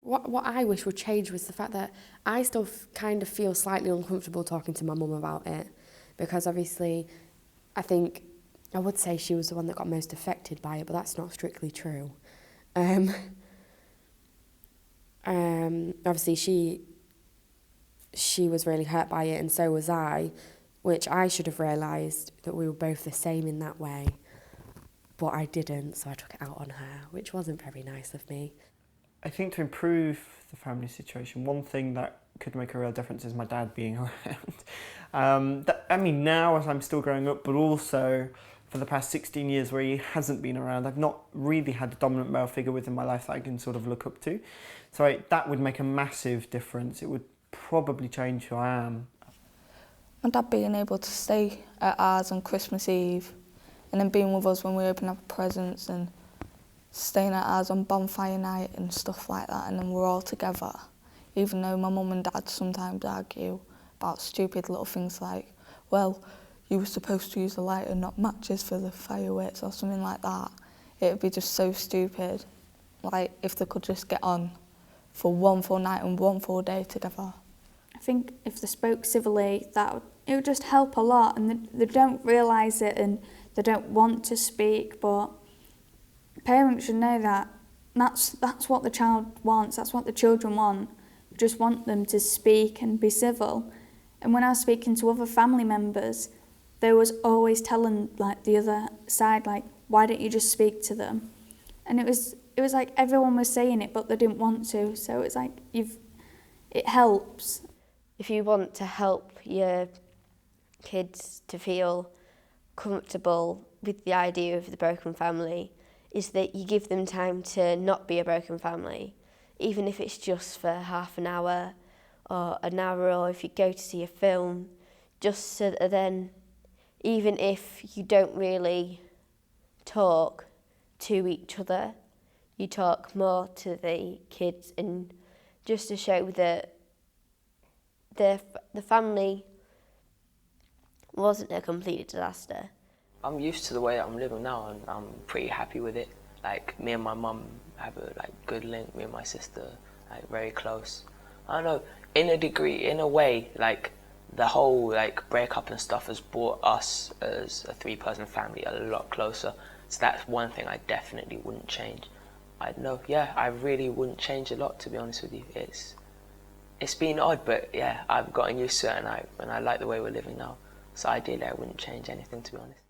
what I wish would change was the fact that I still kind of feel slightly uncomfortable talking to my mum about it, because obviously I think I would say she was the one that got most affected by it, but that's not strictly true. Obviously she was really hurt by it, and so was I, which I should have realised that we were both the same in that way, but I didn't, so I took it out on her, which wasn't very nice of me. I think to improve the family situation, one thing that could make a real difference is my dad being around. Now as I'm still growing up, but also for the past 16 years where he hasn't been around, I've not really had a dominant male figure within my life that I can sort of look up to. So that would make a massive difference. It would probably change who I am. My dad being able to stay at ours on Christmas Eve and then being with us when we open up presents and staying at ours on bonfire night and stuff like that, and then we're all together. Even though my mum and dad sometimes argue about stupid little things like, well, you were supposed to use a lighter, not matches for the fireworks or something like that. It would be just so stupid. Like, if they could just get on for one full night and one full day together. I think if they spoke civilly, it would just help a lot, and they don't realise it and they don't want to speak, but parents should know that that's what the child wants, that's what the children want. We just want them to speak and be civil. And when I was speaking to other family members, they was always telling like the other side, like, why don't you just speak to them? And it was like everyone was saying it, but they didn't want to. So it's like it helps. If you want to help your kids to feel comfortable with the idea of the broken family, is that you give them time to not be a broken family, even if it's just for half an hour or an hour, or if you go to see a film, just so that then, even if you don't really talk to each other, you talk more to the kids, and just to show that the family wasn't a complete disaster. I'm used to the way I'm living now, and I'm pretty happy with it. Like, me and my mum have a good link, me and my sister, very close. I don't know, in a way, the whole breakup and stuff has brought us as a 3-person family a lot closer. So that's one thing I definitely wouldn't change. I really wouldn't change a lot, to be honest with you. It's been odd, but yeah, I've gotten used to it, and I like the way we're living now. So ideally I wouldn't change anything, to be honest.